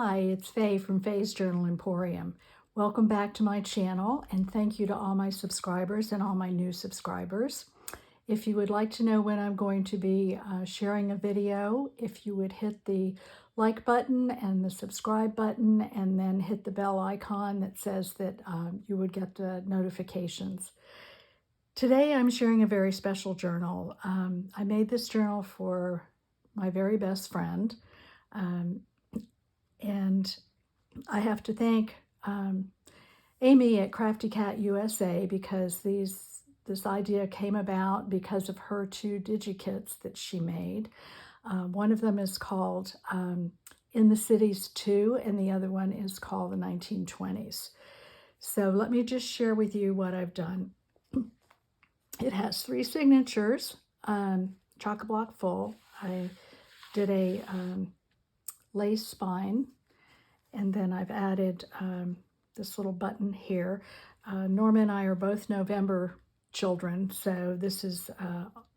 Hi, it's Faye from Faye's Journal Emporium. Welcome back to my channel, and thank you to all my subscribers and all my new subscribers. If you would like to know when I'm going to be sharing a video, if you would hit the like button and the subscribe button and then hit the bell icon that says that you would get the notifications. Today I'm sharing a very special journal. I made this journal for my very best friend. And I have to thank Amy at Crafty Cat USA because this idea came about because of her two digikits that she made. One of them is called In the Cities 2, and the other one is called the 1920s. So let me just share with you what I've done. It has 3 signatures, chock-a-block full. I did a lace spine, and then I've added this little button here. Norma and I are both November children, so this is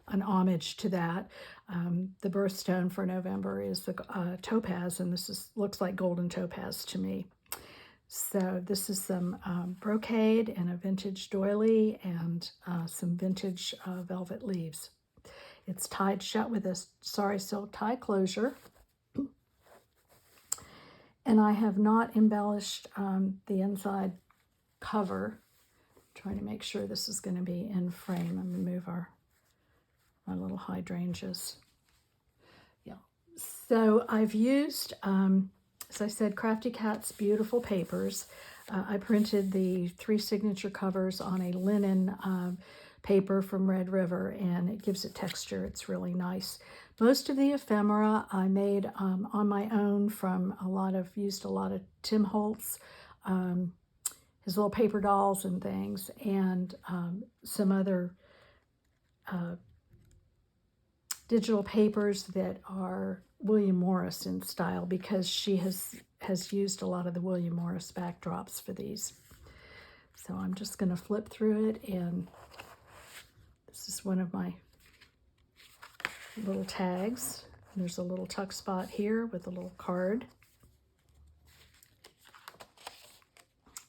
an homage to that. The birthstone for November is the topaz, and this looks like golden topaz to me. So this is some brocade and a vintage doily and some vintage velvet leaves. It's tied shut with a sari silk tie closure. And I have not embellished the inside cover. I'm trying to make sure this is going to be in frame. I'm going to move my little hydrangeas. Yeah. So I've used, as I said, Crafty Cat's beautiful papers. I printed the 3 signature covers on a linen paper from Red River, and it gives it texture. It's really nice. Most of the ephemera I made on my own from used a lot of Tim Holtz, his little paper dolls and things, and some other digital papers that are William Morris in style, because she has used a lot of the William Morris backdrops for these. So I'm just going to flip through it, and this is one of my little tags. There's a little tuck spot here with a little card.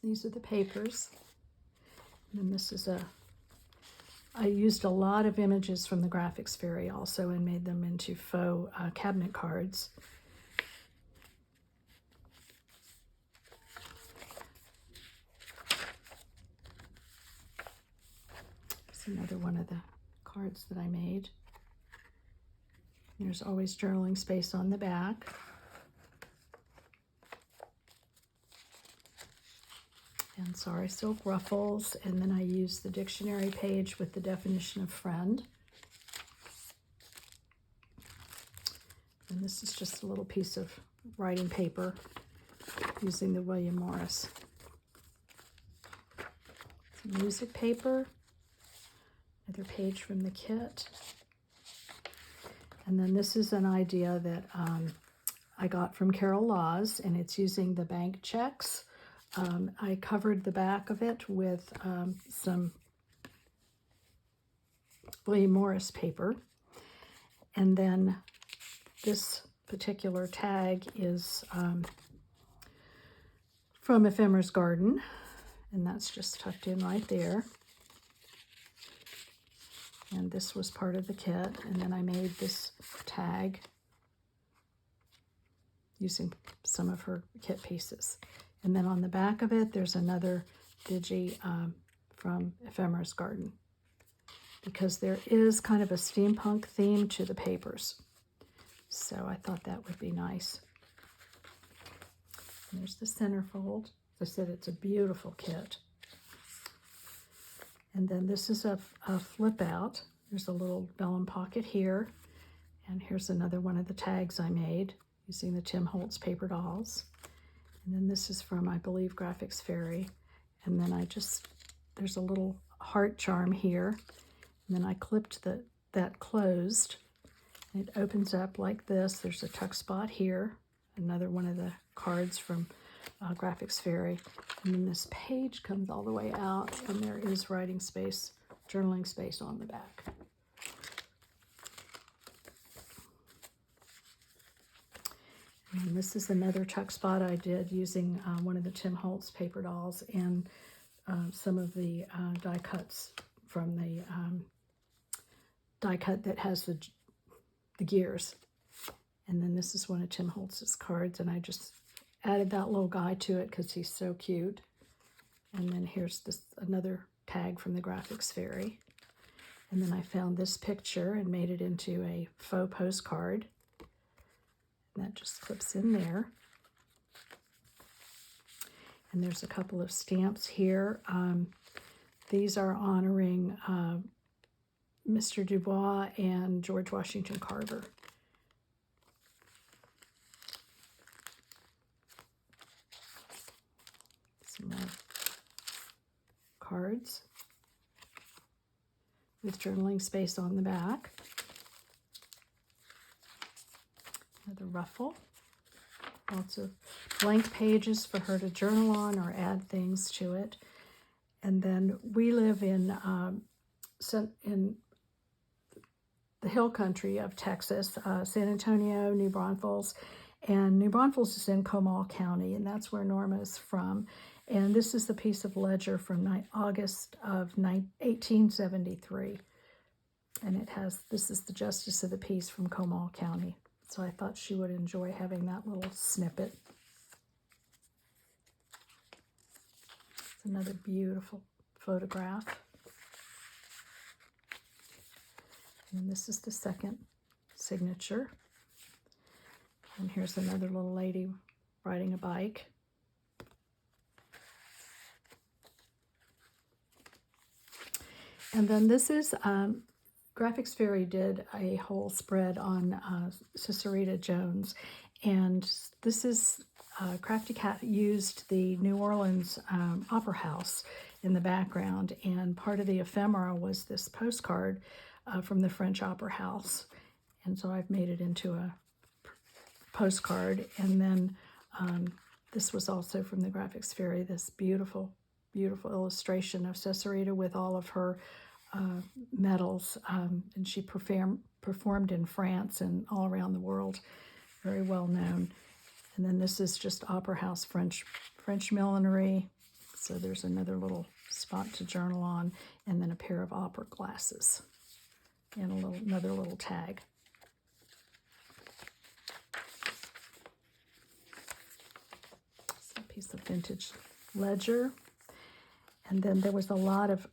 These are the papers. And then this is I used a lot of images from the Graphics Fairy also and made them into faux cabinet cards. It's another one of the cards that I made. There's always journaling space on the back. And sari silk ruffles, and then I use the dictionary page with the definition of friend. And this is just a little piece of writing paper using the William Morris. Some music paper, another page from the kit. And then this is an idea that I got from Carol Laws, and it's using the bank checks. I covered the back of it with some William Morris paper. And then this particular tag is from Ephemera's Garden, and that's just tucked in right there. And this was part of the kit, and then I made this tag using some of her kit pieces. And then on the back of it, there's another digi from Ephemera's Garden, because there is kind of a steampunk theme to the papers. So I thought that would be nice. And there's the centerfold. As I said, it's a beautiful kit. And then this is a flip out. There's a little vellum pocket here. And here's another one of the tags I made using the Tim Holtz paper dolls. And then this is from, I believe, Graphics Fairy. And then there's a little heart charm here. And then I clipped that closed. And it opens up like this. There's a tuck spot here. Another one of the cards from Graphics Fairy. And then this page comes all the way out, and there is writing space, journaling space on the back. And And this is another tuck spot I did using one of the Tim Holtz paper dolls and some of the die cuts from the die cut that has the gears. And then this is one of Tim Holtz's cards, and I just added that little guy to it because he's so cute. And then here's this another tag from the Graphics Fairy. And then I found this picture and made it into a faux postcard. And that just clips in there. And there's a couple of stamps here. These are honoring Mr. Dubois and George Washington Carver. Some more cards with journaling space on the back. Another ruffle. Lots of blank pages for her to journal on or add things to it. And then we live in the hill country of Texas, San Antonio, New Braunfels. And New Braunfels is in Comal County, and that's where Norma is from. And this is the piece of ledger from August of 1873. And it has, this is the Justice of the Peace from Comal County. So I thought she would enjoy having that little snippet. It's another beautiful photograph. And this is the second signature. And here's another little lady riding a bike. And then this is, Graphics Fairy did a whole spread on Cicerita Jones. And this is, Crafty Cat used the New Orleans Opera House in the background. And part of the ephemera was this postcard from the French Opera House. And so I've made it into a postcard. And then this was also from the Graphics Fairy, this beautiful, beautiful illustration of Cicerita with all of her medals. And she performed in France and all around the world, very well known. And then this is just Opera House French millinery. So there's another little spot to journal on, and then a pair of opera glasses and another little tag. It's a piece of vintage ledger. And then there was a lot of,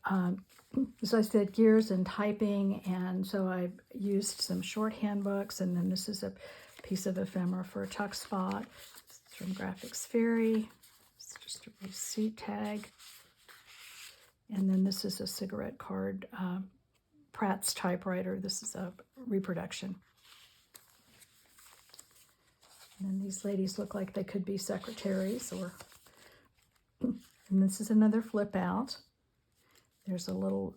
as I said, gears and typing, and so I used some shorthand books, and then this is a piece of ephemera for a tuck spot. It's from Graphics Fairy. It's just a receipt tag. And then this is a cigarette card, Pratt's typewriter. This is a reproduction. And then these ladies look like they could be secretaries, or, and this is another flip out. There's a little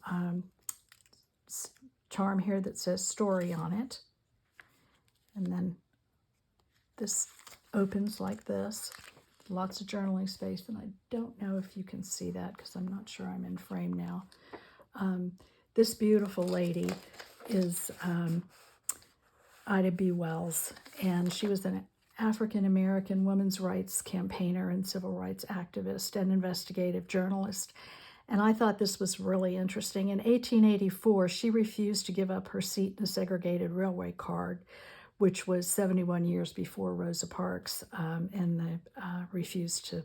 charm here that says story on it. And then this opens like this. Lots of journaling space, and I don't know if you can see that because I'm not sure I'm in frame now. This beautiful lady is Ida B. Wells, and she was an African-American women's rights campaigner and civil rights activist and investigative journalist. And I thought this was really interesting. In 1884, she refused to give up her seat in the segregated railway car, which was 71 years before Rosa Parks, and refused to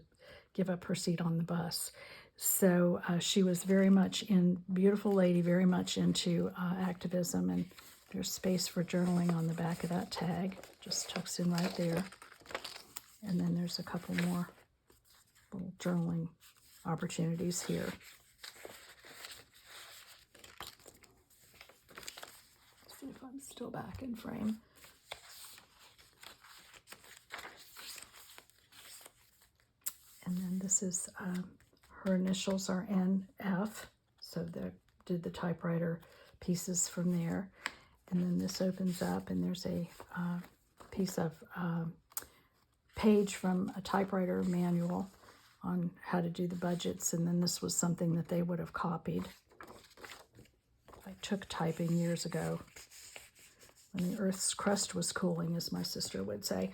give up her seat on the bus. So she was very much beautiful lady, very much into activism, and there's space for journaling on the back of that tag. Just tucks in right there. And then there's a couple more little journaling opportunities here. Let's see if I'm still back in frame. And then this is, her initials are NF, so they did the typewriter pieces from there. And then this opens up, and there's a piece of page from a typewriter manual on how to do the budgets, and then this was something that they would have copied. I took typing years ago when the Earth's crust was cooling, as my sister would say.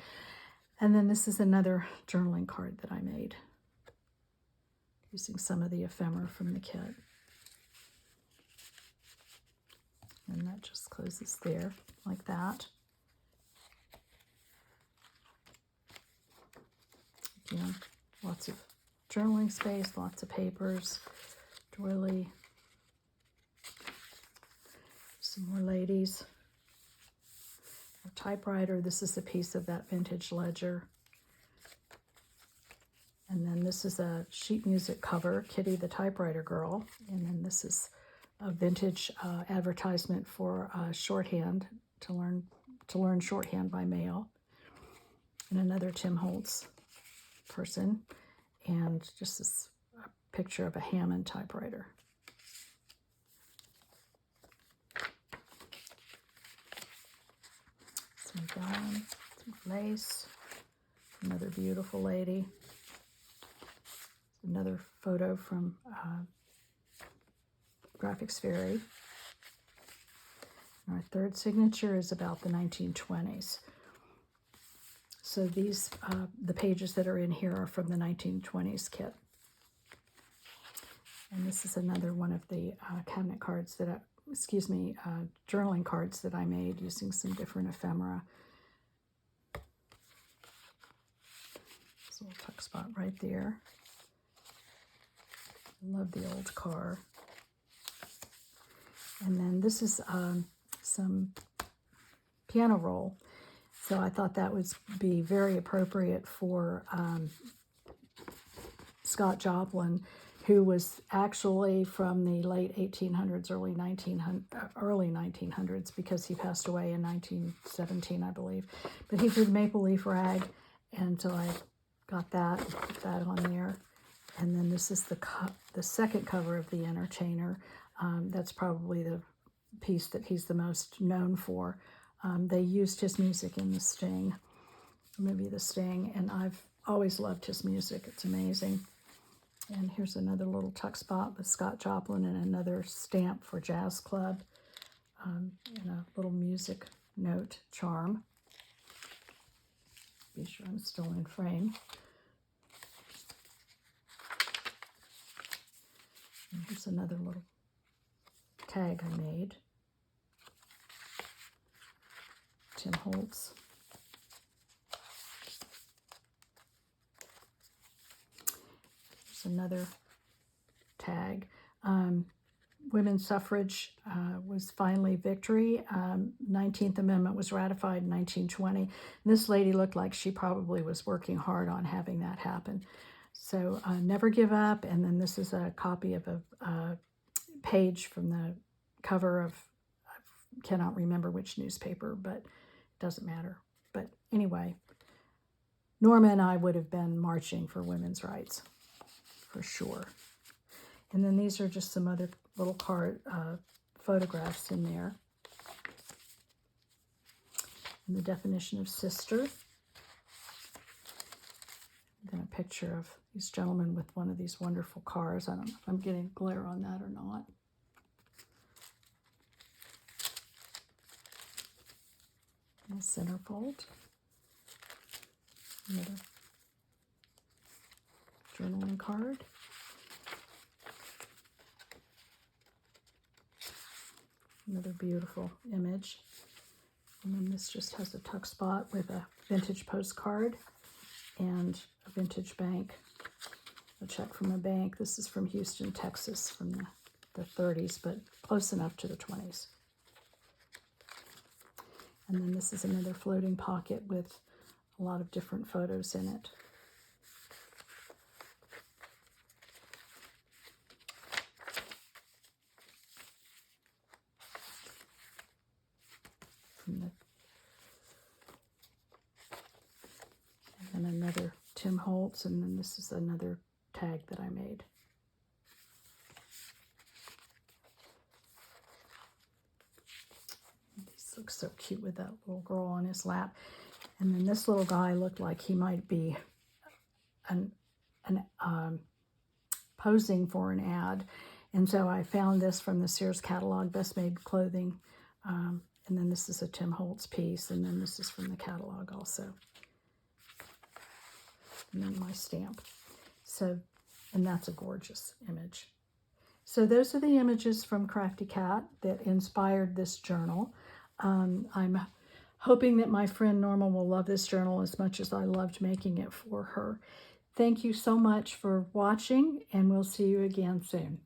And then this is another journaling card that I made using some of the ephemera from the kit. And that just closes there like that. Again, lots of journaling space, lots of papers, doily, some more ladies. A typewriter. This is a piece of that vintage ledger. And then this is a sheet music cover, Kitty the Typewriter Girl. And then this is a vintage advertisement for shorthand, to learn shorthand by mail. And another Tim Holtz person. And just this picture of a Hammond typewriter. Some yarn, some lace, another beautiful lady. Another photo from Graphics Fairy. And our third signature is about the 1920s. So these, the pages that are in here are from the 1920s kit. And this is another one of the cabinet cards that journaling cards that I made using some different ephemera. This little tuck spot right there. Love the old car. And then this is some piano roll. So I thought that would be very appropriate for Scott Joplin, who was actually from the late 1800s, early 1900s, because he passed away in 1917, I believe. But he did Maple Leaf Rag, and so I got that, put that on there. And then this is the second cover of The Entertainer. That's probably the piece that he's the most known for. They used his music in The Sting, maybe The Sting, and I've always loved his music. It's amazing. And here's another little tuck spot with Scott Joplin and another stamp for Jazz Club, and a little music note charm. Be sure I'm still in frame. And here's another little tag I made. Tim Holtz. Here's another tag. Women's suffrage was finally victory. 19th Amendment was ratified in 1920. And this lady looked like she probably was working hard on having that happen. So never give up. And then this is a copy of a page from the cover of, I cannot remember which newspaper, but it doesn't matter. But anyway, Norma and I would have been marching for women's rights, for sure. And then these are just some other little photographs in there. And the definition of sister. Then a picture of these gentlemen with one of these wonderful cars. I don't know if I'm getting glare on that or not. And a centerfold. Another journaling card. Another beautiful image. And then this just has a tuck spot with a vintage postcard and a vintage bank, a check from a bank. This is from Houston, Texas, from the 30s, but close enough to the 20s. And then this is another floating pocket with a lot of different photos in it. And then another Tim Holtz, and then this is another tag that I made. These look so cute with that little girl on his lap. And then this little guy looked like he might be posing for an ad. And so I found this from the Sears catalog, Best Made Clothing. And then this is a Tim Holtz piece, and then this is from the catalog also. and then my stamp. So, and that's a gorgeous image. So those are the images from Crafty Cat that inspired this journal. I'm hoping that my friend Norma will love this journal as much as I loved making it for her. Thank you so much for watching, and we'll see you again soon.